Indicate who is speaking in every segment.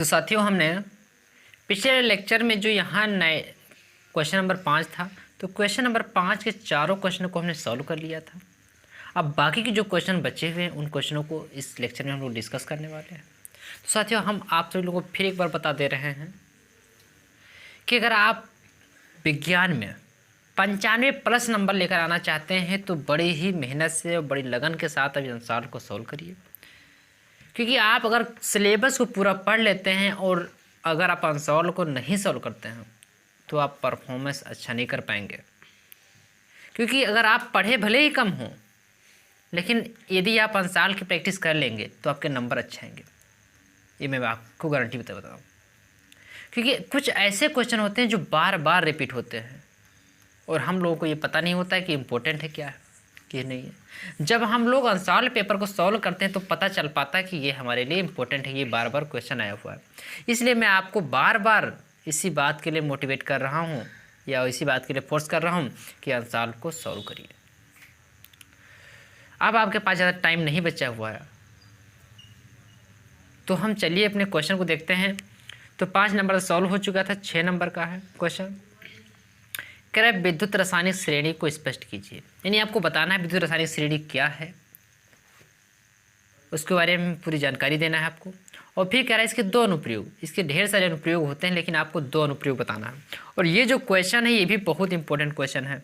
Speaker 1: तो साथियों, हमने पिछले लेक्चर में जो यहाँ नए क्वेश्चन नंबर 5 था, तो क्वेश्चन नंबर 5 के चारों क्वेश्चनों को हमने सॉल्व कर लिया था। अब बाकी के जो क्वेश्चन बचे हुए हैं उन क्वेश्चनों को इस लेक्चर में हम लोग डिस्कस करने वाले हैं। तो साथियों, हम आप सभी लोगों को फिर एक बार बता दे रहे हैं कि अगर आप विज्ञान में 95+ नंबर लेकर आना चाहते हैं तो बड़ी ही मेहनत से और बड़ी लगन के साथ अभी अंसार को सॉल्व करिए, क्योंकि आप अगर सिलेबस को पूरा पढ़ लेते हैं और अगर आप आंसर को नहीं सॉल्व करते हैं तो आप परफॉर्मेंस अच्छा नहीं कर पाएंगे। क्योंकि अगर आप पढ़े भले ही कम हों, लेकिन यदि आप आंसर की प्रैक्टिस कर लेंगे तो आपके नंबर अच्छे आएंगे, ये मैं आपको गारंटी बता रहा हूँ। क्योंकि कुछ ऐसे क्वेश्चन होते हैं जो बार बार रिपीट होते हैं और हम लोगों को ये पता नहीं होता है कि इम्पोर्टेंट है क्या है कि नहीं है। जब हम लोग आंसर पेपर को सॉल्व करते हैं तो पता चल पाता है कि ये हमारे लिए इम्पोर्टेंट है, ये बार बार क्वेश्चन आया हुआ है। इसलिए मैं आपको बार बार इसी बात के लिए मोटिवेट कर रहा हूँ या इसी बात के लिए फोर्स कर रहा हूँ कि आंसर को सॉल्व करिए। अब आपके पास ज़्यादा टाइम नहीं बचा हुआ है, तो हम चलिए अपने क्वेश्चन को देखते हैं। तो 5 नंबर सॉल्व हो चुका था, 6 नंबर का है क्वेश्चन। कह रहा है विद्युत रासायनिक श्रेणी को स्पष्ट कीजिए, यानी आपको बताना है विद्युत रासायनिक श्रेणी क्या है, उसके बारे में पूरी जानकारी देना है आपको। और फिर कह रहा है इसके 2 अनुप्रयोग, इसके ढेर सारे अनुप्रयोग होते हैं लेकिन आपको 2 अनुप्रयोग बताना है। और ये जो क्वेश्चन है ये भी बहुत इंपॉर्टेंट क्वेश्चन है,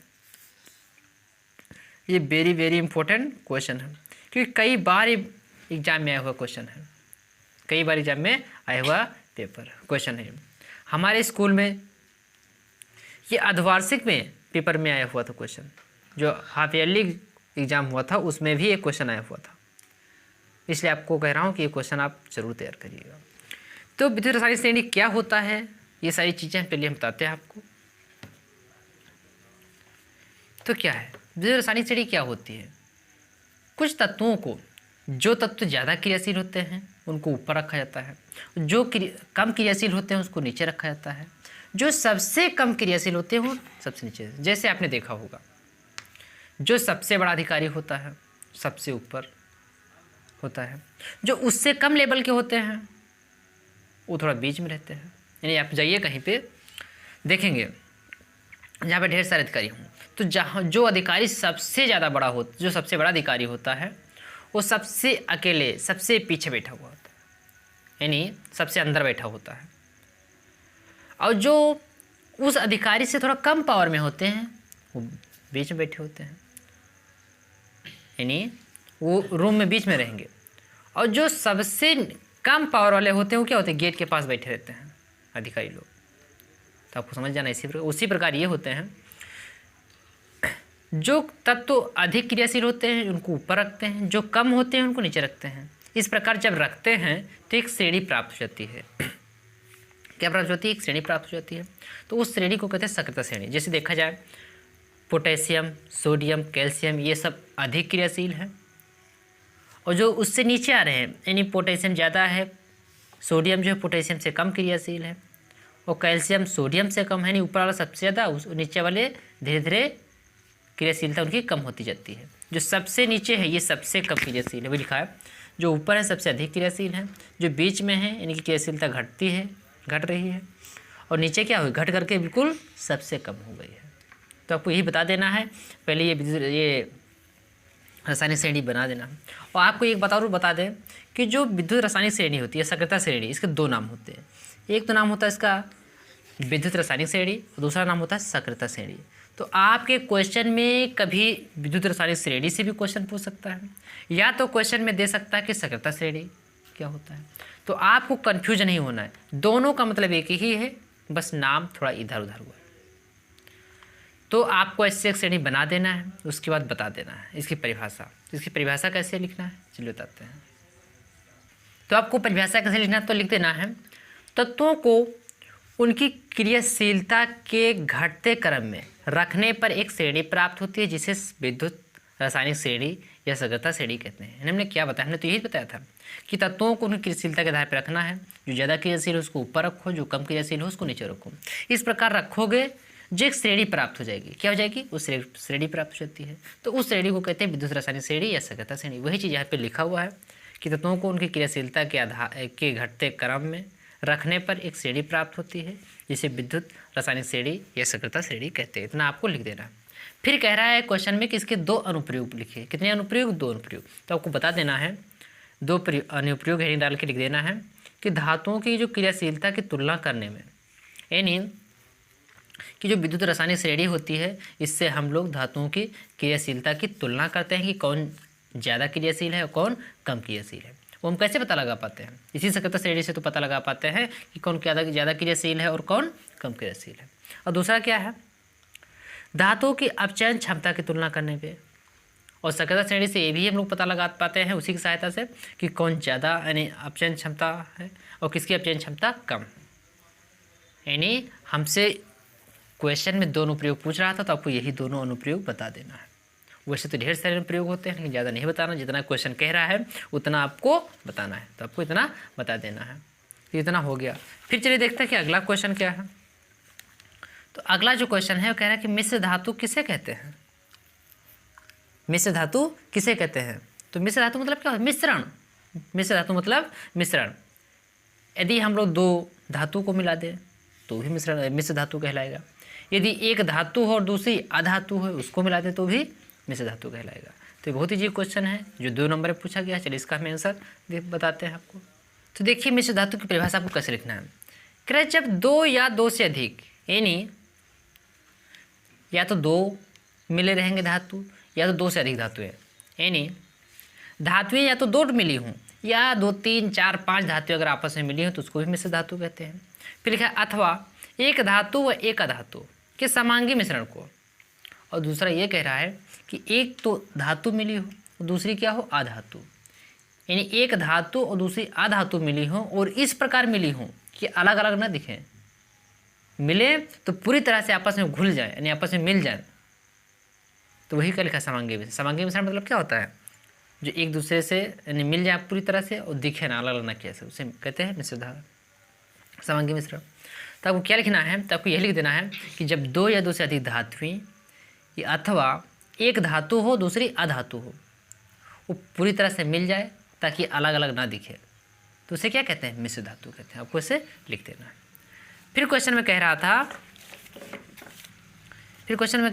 Speaker 1: ये वेरी वेरी इंपॉर्टेंट क्वेश्चन है, क्योंकि कई बार एग्जाम में आया हुआ क्वेश्चन है, कई बार एग्जाम में आया हुआ पेपर क्वेश्चन है। हमारे स्कूल में ये अर्धवार्षिक में पेपर में आया हुआ था क्वेश्चन, जो हाफ ईयरली एग्जाम हुआ था उसमें भी एक क्वेश्चन आया हुआ था। इसलिए आपको कह रहा हूँ कि ये क्वेश्चन आप जरूर तैयार करिएगा। तो विद्युत रासायनिक श्रेणी क्या होता है, ये सारी चीज़ें पहले हम बताते हैं आपको। तो क्या है विद्युत रासायनिक श्रेणी, क्या होती है? कुछ तत्वों को, जो तत्व ज़्यादा क्रियाशील होते हैं उनको ऊपर रखा जाता है, जो कम क्रियाशील होते हैं उसको नीचे रखा जाता है, जो सबसे कम क्रियाशील होते हैं वो सबसे नीचे। जैसे आपने देखा होगा, जो सबसे बड़ा अधिकारी होता है सबसे ऊपर होता है, जो उससे कम लेवल के होते हैं वो थोड़ा बीच में रहते हैं। यानी आप जाइए कहीं पे देखेंगे जहाँ पे ढेर सारे अधिकारी हों, तो जहाँ जो अधिकारी सबसे ज़्यादा बड़ा हो, जो सबसे बड़ा अधिकारी होता है वो सबसे अकेले सबसे पीछे बैठा हुआ होता है, यानी सबसे अंदर बैठा होता है। और जो उस अधिकारी से थोड़ा कम पावर में होते हैं वो बीच में बैठे होते हैं, यानी वो रूम में बीच में रहेंगे। और जो सबसे कम पावर वाले होते हैं वो क्या होते हैं, गेट के पास बैठे रहते हैं अधिकारी लोग। तो आपको समझ जाना उसी प्रकार ये होते हैं, जो तत्व अधिक क्रियाशील होते हैं उनको ऊपर रखते हैं, जो कम होते हैं उनको नीचे रखते हैं। इस प्रकार जब रखते हैं तो एक श्रेणी प्राप्त हो जाती है। क्या प्राप्त होती है? एक श्रेणी प्राप्त हो जाती है। तो उस श्रेणी को कहते हैं सक्रियता श्रेणी। जैसे देखा जाए पोटेशियम, सोडियम, कैल्शियम ये सब अधिक क्रियाशील हैं, और जो उससे नीचे आ रहे हैं यानी पोटेशियम ज़्यादा है, सोडियम जो है पोटेशियम से कम क्रियाशील है, और कैल्शियम सोडियम से कम है, यानी ऊपर वाला सबसे ज़्यादा, उस नीचे वाले धीरे धीरे क्रियाशीलता उनकी कम होती जाती है। जो सबसे नीचे है ये सबसे कम क्रियाशील है, वो लिखा है। जो ऊपर है सबसे अधिक क्रियाशील है, जो बीच में है यानी कि क्रियाशीलता घट रही है, और नीचे क्या हुई, घट करके बिल्कुल सबसे कम हो गई है। तो आपको यही बता देना है, पहले ये रासायनिक श्रेणी बना देना। और आपको एक बता दें कि जो विद्युत रासायनिक श्रेणी होती है, सक्रियता श्रेणी, इसके 2 नाम होते हैं। एक तो नाम होता है इसका विद्युत रासायनिक श्रेणी और दूसरा नाम होता है सक्रियता श्रेणी। तो आपके क्वेश्चन में कभी विद्युत रासायनिक श्रेणी से भी क्वेश्चन पूछ सकता है, या तो क्वेश्चन में दे सकता है कि सक्रियता श्रेणी क्या होता है। तो आपको कन्फ्यूज नहीं होना है, दोनों का मतलब एक ही है, बस नाम थोड़ा इधर उधर हुआ है। तो आपको ऐसे एक श्रेणी बना देना है, उसके बाद बता देना है इसकी परिभाषा कैसे लिखना है, चलिए बताते हैं। तो आपको परिभाषा कैसे लिखना है, तो लिख देना है तत्वों को उनकी क्रियाशीलता के घटते क्रम में रखने पर एक श्रेणी प्राप्त होती है, जिसे विद्युत रासायनिक श्रेणी या सक्रियता श्रेणी कहते हैं। हमने क्या बताया, हमने तो यही बताया था कि तत्वों को उनकी क्रियाशीलता के आधार पर रखना है, जो ज़्यादा क्रियाशील हो उसको ऊपर रखो, जो कम क्रियाशील हो उसको नीचे रखो। इस प्रकार रखोगे जो एक श्रेणी प्राप्त हो जाएगी। क्या हो जाएगी? उस श्रेणी प्राप्त हो जाती है। तो उस श्रेणी को कहते हैं विद्युत रासायनिक श्रेणी या सक्रियता श्रेणी। वही चीज़ यहाँ पे लिखा हुआ है कि तत्वों को उनकी क्रियाशीलता के आधार के घटते क्रम में रखने पर एक श्रेणी प्राप्त होती है जिसे विद्युत रासायनिक श्रेणी या सक्रियता श्रेणी कहते हैं। इतना आपको लिख देना है। फिर कह रहा है क्वेश्चन में कि इसके 2 अनुप्रयोग लिखे। कितने अनुप्रयोग? 2 अनुप्रयोग। तो आपको बता देना है 2 अनुप्रयोग है डाल के लिख देना है कि धातुओं की जो क्रियाशीलता की तुलना करने में, यानी कि जो विद्युत रासायनिक श्रेणी होती है इससे हम लोग धातुओं की क्रियाशीलता की तुलना करते हैं कि कौन ज़्यादा क्रियाशील है और कौन कम क्रियाशील है। वो हम कैसे पता लगा पाते हैं? इसी सक्रियता श्रेणी से तो पता लगा पाते हैं कि कौन ज़्यादा क्रियाशील है और कौन कम क्रियाशील है। और दूसरा क्या है? धातुओं की अपचयन क्षमता की तुलना करने पे। और सक्रियता श्रेणी से ये भी हम लोग पता लगा पाते हैं उसी की सहायता से कि कौन ज़्यादा यानी अपचयन क्षमता है और किसकी अपचयन क्षमता कम है। यानी हमसे क्वेश्चन में 2 अनुप्रयोग पूछ रहा था तो आपको यही दोनों अनुप्रयोग बता देना है। वैसे तो ढेर सारे अनुप्रयोग होते हैं लेकिन ज़्यादा नहीं बताना, जितना क्वेश्चन कह रहा है उतना आपको बताना है, तो आपको इतना बता देना है। तो इतना हो गया। फिर चलिए देखते हैं कि अगला क्वेश्चन क्या है। तो अगला जो क्वेश्चन है वो कह रहा है कि मिश्र धातु किसे कहते हैं? मिश्र धातु किसे कहते हैं? तो मिश्र धातु मतलब क्या होता है? मिश्रण। मिश्र धातु मतलब मिश्रण। यदि हम लोग 2 धातु को मिला दें तो भी मिश्र धातु कहलाएगा। यदि एक धातु हो और दूसरी अधातु है उसको मिला दें तो भी मिश्र धातु कहलाएगा। तो बहुत ही जी क्वेश्चन है जो 2 नंबर में पूछा गया। चलिए इसका हम आंसर बताते हैं आपको। तो देखिए मिश्र धातु की परिभाषा आपको कैसे लिखना है। कह रहे जब 2 या 2 से अधिक, यानी या तो 2 मिले रहेंगे धातु या तो 2 से अधिक धातुएं, यानी धातुएं या तो 2 मिली हों या 2, 3, 4, 5 धातुएं अगर आपस में मिली हों तो उसको भी मिश्र धातु कहते हैं। फिर लिखा अथवा एक धातु व एक अधातु के समांगी मिश्रण को। और दूसरा ये कह रहा है कि एक तो धातु मिली हो और दूसरी क्या हो? अधातु। यानी एक धातु और दूसरी अधातु मिली हो और इस प्रकार मिली हो कि अलग अलग ना दिखें, मिले तो पूरी तरह से आपस में घुल जाए यानी आपस में मिल जाए, तो वही का लिखा समांगी मिश्रण। समांगी मिश्रण मतलब क्या होता है? जो एक दूसरे से यानी मिल जाए पूरी तरह से और दिखे ना, अलग अलग ना कैसे, उसे कहते हैं मिश्र समांगी मिश्रण। तो आपको क्या लिखना है? तो आपको यह लिख देना है कि जब 2 या 2 से अधिक धातुएं अथवा एक धातु हो दूसरी अधातु हो, वो पूरी तरह से मिल जाए ताकि अलग अलग ना दिखे, तो उसे क्या कहते हैं? मिश्र धातु कहते हैं। आपको इसे लिख देना है। फिर क्वेश्चन में कह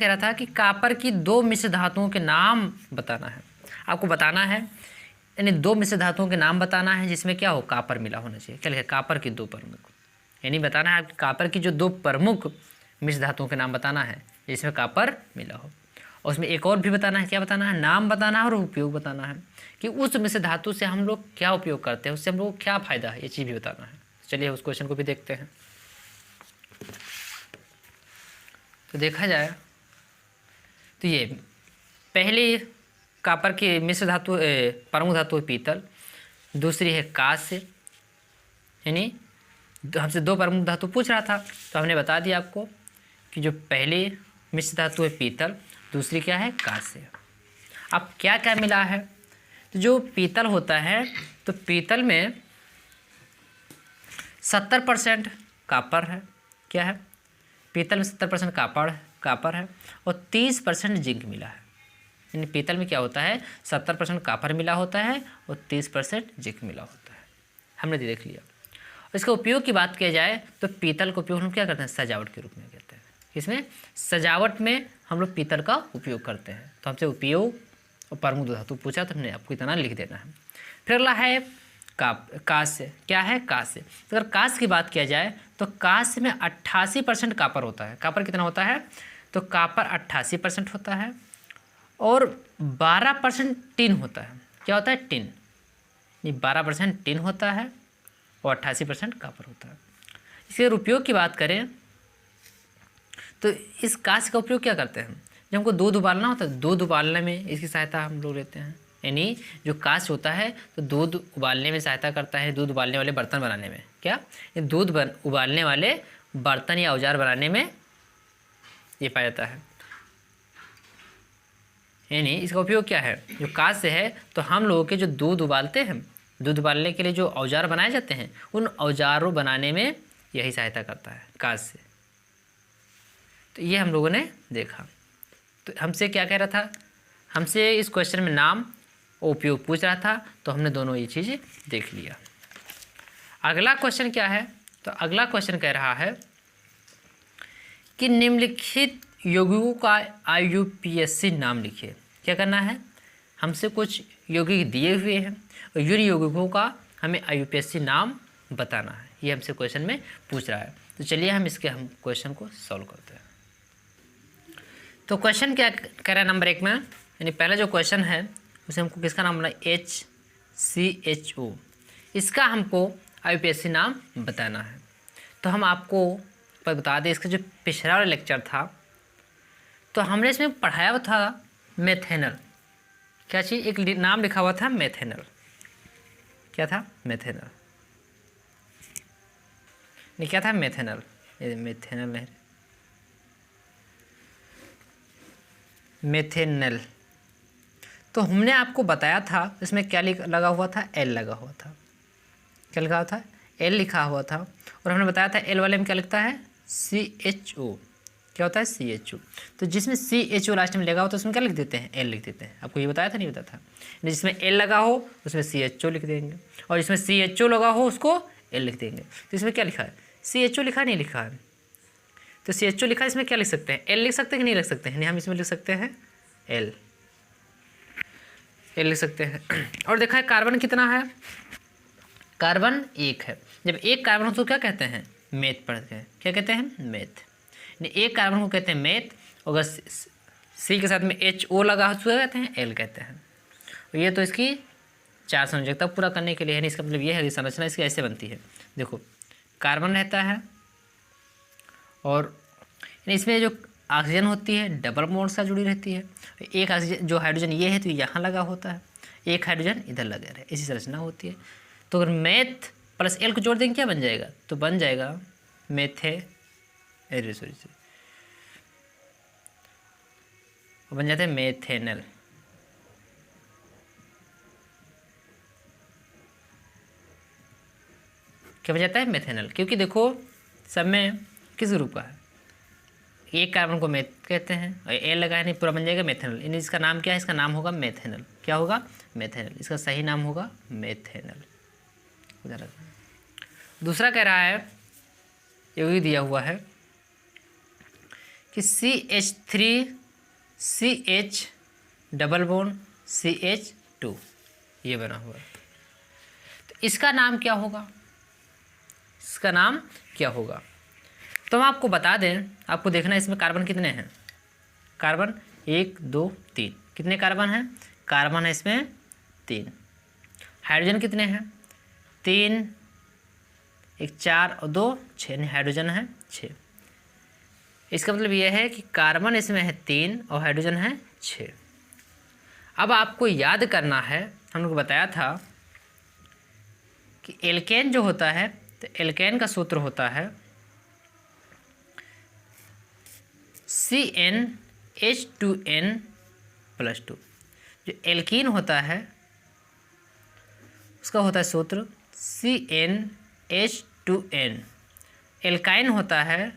Speaker 1: रहा था कि कॉपर की 2 मिश्र धातुओं के नाम बताना है। आपको बताना है यानी 2 मिश्र धातुओं के नाम बताना है जिसमें क्या हो? कॉपर मिला होना चाहिए। क्या लिखा? कॉपर की 2 प्रमुख, यानी बताना है कॉपर की जो 2 प्रमुख मिश्र धातुओं के नाम बताना है जिसमें कॉपर मिला हो। और उसमें एक और भी बताना है। क्या बताना है? नाम बताना है और उपयोग बताना है कि उस मिश्र धातु से हम लोग क्या उपयोग करते हैं, उससे हम लोग को क्या फ़ायदा है, ये चीज़ भी बताना है। चलिए उस क्वेश्चन को भी देखते हैं। तो देखा जाए तो ये पहली कॉपर की मिश्र धातु प्रमुख धातु है पीतल, दूसरी है कांस्य, यानी हमसे 2 प्रमुख धातु पूछ रहा था तो हमने बता दिया आपको कि जो पहली मिश्र धातु है पीतल, दूसरी क्या है? कांस्य। अब क्या क्या मिला है? तो जो पीतल होता है तो पीतल में 70% कॉपर है। क्या है? पीतल में 70% कॉपर है और 30% जिंक मिला है। यानी पीतल में क्या होता है? 70% कॉपर मिला होता है और 30% जिंक मिला होता है। हमने देख लिया। इसका उपयोग की बात किया जाए तो पीतल का उपयोग हम क्या करते हैं? सजावट के रूप में करते हैं। इसमें सजावट में हम लोग पीतल का उपयोग करते हैं। तो हमसे उपयोग और प्रमुख धातु पूछा तो हमने आपको इतना लिख देना है। फिर अगला है कांस्य। क्या है? कांस्य। तो अगर कांस्य की बात किया जाए तो कांस्य में 88% कॉपर होता है। कॉपर कितना होता है? तो कॉपर 88% होता है और 12% टिन होता है। क्या होता है? टिन। ये 12% टिन होता है और 88% कॉपर होता है। इसके अगर उपयोग की बात करें तो इस कांस्य का उपयोग क्या करते हैं? जब हमको दूध उबालना होता है, दूध उबालने में इसकी सहायता हम लोग लेते हैं। यानी जो कांस्य होता है तो दूध उबालने में सहायता करता है, दूध उबालने वाले बर्तन बनाने में। क्या? ये दूध उबालने वाले बर्तन या औजार बनाने में ये पाया जाता है। यानी इसका उपयोग क्या है? जो कांस्य है तो हम लोगों के जो दूध उबालते हैं, दूध उबालने के लिए जो औजार बनाए जाते हैं उन औजारों बनाने में यही सहायता करता है कांस्य। तो ये हम लोगों ने देखा। तो हमसे क्या कह रहा था? हमसे इस क्वेश्चन में नाम और उपयोग पूछ रहा था तो हमने दोनों ये चीज़ें देख लिया। अगला क्वेश्चन क्या है? तो अगला क्वेश्चन कह रहा है कि निम्नलिखित यौगिकों का IUPAC नाम लिखिए। क्या करना है, हमसे कुछ यौगिक दिए हुए हैं और जिन यौगिकों का हमें IUPAC नाम बताना है, ये हमसे क्वेश्चन में पूछ रहा है। तो चलिए हम क्वेश्चन को सॉल्व करते हैं। तो क्वेश्चन क्या कह रहा है नंबर 1 में, यानी पहला जो क्वेश्चन है उसे हमको किसका नाम बोला, HCHO, इसका हमको IUPAC नाम बताना है। तो हम आपको पर बता दें, इसका जो पिछला वाला लेक्चर था तो हमने इसमें पढ़ाया हुआ था मेथेनल। क्या चीज़, एक नाम लिखा हुआ था मेथेनल। क्या था, मेथेनल। नहीं, क्या था, मेथेनल। ये मेथेनल है, मेथेनल। तो हमने आपको बताया था इसमें क्या लगा हुआ था, L लगा हुआ था। क्या लिखा हुआ था, L लिखा हुआ था। और हमने बताया था L वाले में क्या लिखता है, CHO। क्या होता है, CHO। तो जिसमें CHO लास्ट में लगा हो तो उसमें क्या लिख देते हैं, L लिख देते हैं। आपको ये बताया था, नहीं बताया था। जिसमें L लगा हो उसमें CHO लिख देंगे, और जिसमें CHO लगा हो उसको L लिख देंगे। तो इसमें क्या लिखा है, CHO लिखा नहीं लिखा है, तो CHO लिखा है, इसमें क्या लिख सकते हैं, L लिख सकते हैं कि नहीं लिख सकते हैं, नहीं हम इसमें लिख सकते हैं L लिख सकते हैं। और देखा है कार्बन कितना है, कार्बन 1 है। जब एक कार्बन हो तो क्या कहते हैं, मेथ पढ़ते हैं। क्या कहते हैं, मेथ। एक कार्बन को कहते हैं मेथ, और अगर C के साथ में HO लगा हो तो क्या कहते हैं, L कहते हैं। और ये तो इसकी 4 संयोजकता पूरा करने के लिए है। इसका मतलब ये है कि संरचना इसकी ऐसे बनती है। देखो, कार्बन रहता है और इसमें जो ऑक्सीजन होती है डबल बॉन्ड से जुड़ी रहती है। एक ऑक्सीजन जो हाइड्रोजन ये है तो यहाँ लगा होता है, एक हाइड्रोजन इधर लगा रहे, इसी संरचना होती है। तो अगर मेथ प्लस L को जोड़ देंगे क्या बन जाएगा, तो बन जाएगा बन जाते हैं मेथेनल। क्या बन जाता है, मेथेनल। क्योंकि देखो सब में किस ग्रुप का है, एक कार्बन को मेथ कहते हैं और L लगा है, नहीं पूरा बन जाएगा मेथेनल। यानी इसका नाम क्या है, इसका नाम होगा मेथेनल। क्या होगा, मेथेनल। इसका सही नाम होगा मेथेनल। दूसरा कह रहा है, ये दिया हुआ है कि CH3CH डबल बॉन्ड CH2 ये बना हुआ है। तो इसका नाम क्या होगा, इसका नाम क्या होगा। तो हम आपको बता दें, आपको देखना है इसमें कार्बन कितने हैं, कार्बन 1 2 3, कितने कार्बन हैं, कार्बन है इसमें 3। हाइड्रोजन कितने हैं, 3, 1 4 और 2 6, हाइड्रोजन है 6। इसका मतलब यह है कि कार्बन इसमें है 3 और हाइड्रोजन है 6। अब आपको याद करना है, हम लोग को बताया था कि एल्केन जो होता है, तो एल्केन का सूत्र होता है CnH2n+2। जो एल्कीन होता है उसका होता है सूत्र CnH2n। एल्काइन होता है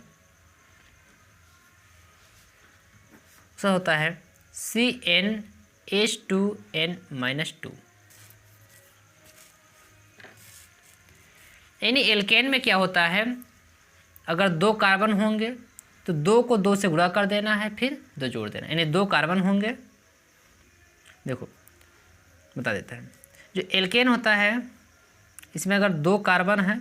Speaker 1: उसका होता है CnH2n-2। यानी एल्केन में क्या होता है, अगर 2 कार्बन होंगे तो 2 को 2 से गुणा कर देना है, फिर 2 जोड़ देना। यानी 2 कार्बन होंगे, देखो बता देता है। जो एल्केन होता है इसमें अगर 2 कार्बन है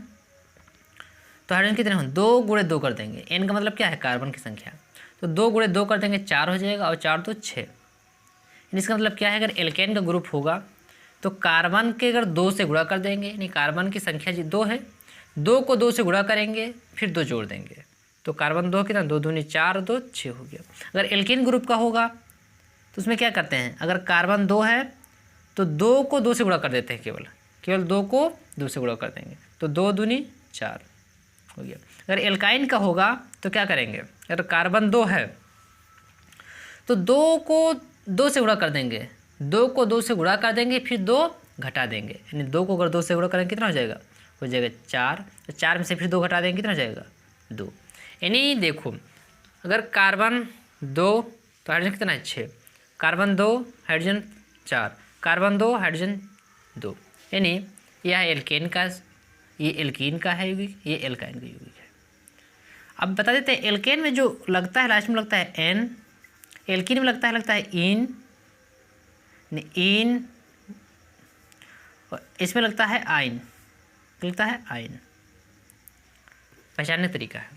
Speaker 1: तो हाइड्रोजन कितने होंगे, 2 गुणे 2 कर देंगे। एन का मतलब क्या है, कार्बन की संख्या। तो 2 गुणे 2 कर देंगे, 4 हो जाएगा, और 4 तो 6। इसका मतलब क्या है, अगर एल्केन का ग्रुप होगा तो कार्बन के अगर 2 से गुणा कर देंगे, यानी कार्बन की संख्या 2 है, 2 को 2 से गुणा करेंगे, फिर 2 जोड़ देंगे, तो कार्बन 2 कितना, 2 दूनी 4, 2 6 हो गया। अगर एल्केन ग्रुप का होगा तो उसमें क्या करते हैं, अगर कार्बन 2 है तो 2 को 2 से गुणा कर देते हैं, केवल 2 को 2 से गुणा कर देंगे, तो 2 दूनी 4 हो गया। अगर एल्काइन का होगा तो क्या करेंगे, अगर कार्बन 2 है तो 2 को 2 से गुणा कर देंगे, 2 को 2 से गुणा कर देंगे, फिर 2 घटा देंगे, यानी 2 को अगर 2 से गुणा करेंगे कितना हो जाएगा, 4। तो 4 में से फिर 2 घटा देंगे, कितना हो जाएगा, 2। यानी देखो अगर कार्बन 2 तो हाइड्रोजन कितना है, 6, कार्बन 2 हाइड्रोजन 4, कार्बन 2 हाइड्रोजन 2, यानी यह है एल्केन का ये एल्कीन का है यौगिक, ये एल्काइन का यौगिक है। अब बता देते हैं एल्केन में जो लगता है लास्ट में लगता है एन, एल्कीन में लगता है इन, और इसमें लगता है आइन, आइन। पहचानने का तरीका है,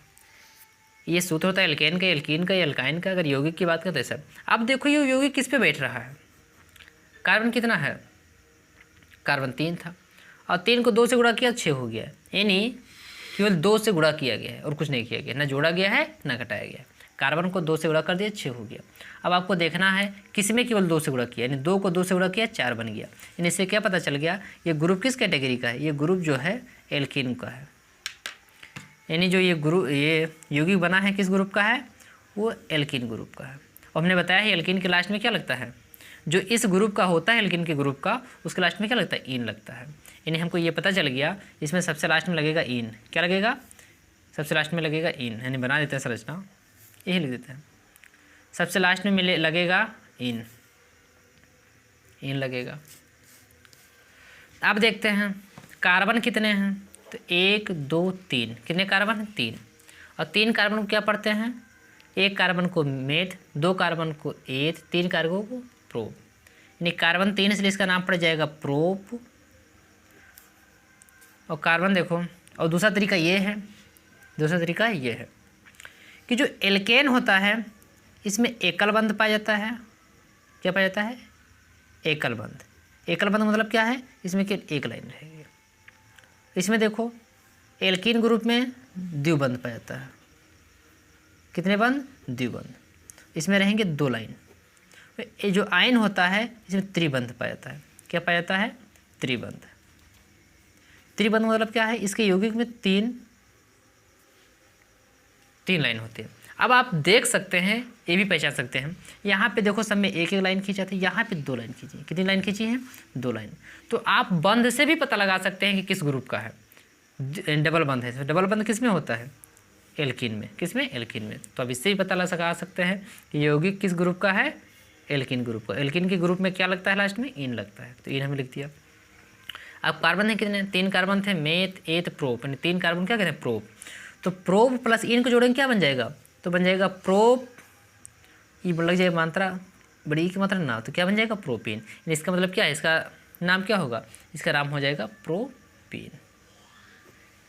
Speaker 1: ये सूत्र होता है एल्केन का, एल्कीन का, एल्काइन का। अगर यौगिक की बात करते हैं सब, अब देखो ये यौगिक किस पे बैठ रहा है, कार्बन कितना है, कार्बन 3 था, और 3 को 2 से गुणा किया 6 हो गया, यानी केवल 2 से गुणा किया गया है और कुछ नहीं किया गया, ना जोड़ा गया है ना घटाया गया है। कार्बन को 2 से गुणा कर दिया 6 हो गया। अब आपको देखना है किस में केवल 2 से गुणा किया, यानी 2 को 2 से गुणा किया 4 बन गया। यानी इससे क्या पता चल गया, ये ग्रुप किस कैटेगरी का है, ये ग्रुप जो है एल्कीन का है। यानी जो ये यौगिक बना है किस ग्रुप का है, वो एल्कीन ग्रुप का है। और हमने बताया है एल्कीन के लास्ट में क्या लगता है, जो इस ग्रुप का होता है एल्कीन के ग्रुप का, उसके लास्ट में क्या लगता है, इन लगता है। यानी हमको ये पता चल गया इसमें सबसे लास्ट में लगेगा इन, क्या लगेगा, सबसे लास्ट में लगेगा इन। यानी बना देते हैं संरचना, यही लिख देते हैं, सबसे लास्ट में लगेगा इन लगेगा। अब देखते हैं कार्बन कितने हैं, तो 1 2 3, कितने कार्बन, 3। और 3 कार्बन को क्या पढ़ते हैं, 1 कार्बन को मेथ, 2 कार्बन को एथ, 3 कार्बन को प्रोप। यानी कार्बन 3 इसलिए इसका नाम पड़ जाएगा प्रोप। और कार्बन देखो, और दूसरा तरीका ये है, कि जो एल्केन होता है इसमें एकल बंध पाया जाता है। क्या पाया जाता है, एकल बंध। एकल बंध मतलब क्या है, इसमें केवल एक लाइन रहेगी। इसमें देखो एल्कीन ग्रुप में द्विबंध पाया जाता है, कितने बंध, द्विबंध। इसमें रहेंगे 2 लाइन। ये जो आयन होता है इसमें त्रिबंध पाया जाता है। क्या पाया जाता है, त्रिबंध। त्रिबंध मतलब क्या है, इसके यौगिक में 3 लाइन होती है। अब आप देख सकते हैं, ये भी पहचान सकते हैं, यहाँ पे देखो सब में एक लाइन खींचा था, यहाँ पे 2 लाइन खींची। कितनी लाइन खींची है, 2 लाइन। तो आप बंध से भी पता लगा सकते हैं कि किस ग्रुप का है। डबल बंध है, डबल बंध किस में होता है, एल्कीन में। किस में, एल्कीन में। तो अब इससे भी पता लगा सकते हैं कि यौगिक किस ग्रुप का है, एल्कीन ग्रुप का। एल्कीन के ग्रुप में क्या लगता है, लास्ट में इन लगता है, तो इन हमें लिख दिया। अब कार्बन है कितने, 3 कार्बन थे, मेथ एथ प्रोप, यानी 3 कार्बन क्या कहते हैं, प्रोप। तो प्रोप प्लस इन को जोड़ेंगे क्या बन जाएगा, तो बन जाएगा प्रोप, ये लग जाएगा मात्रा, बड़ी की मात्रा ना, तो क्या बन जाएगा, प्रोपीन। इसका मतलब क्या है, इसका नाम क्या होगा, इसका नाम हो जाएगा प्रोपीन।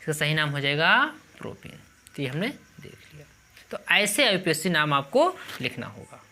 Speaker 1: इसका सही नाम हो जाएगा प्रोपीन। तो ये हमने देख लिया। तो ऐसे IUPAC नाम आपको लिखना होगा।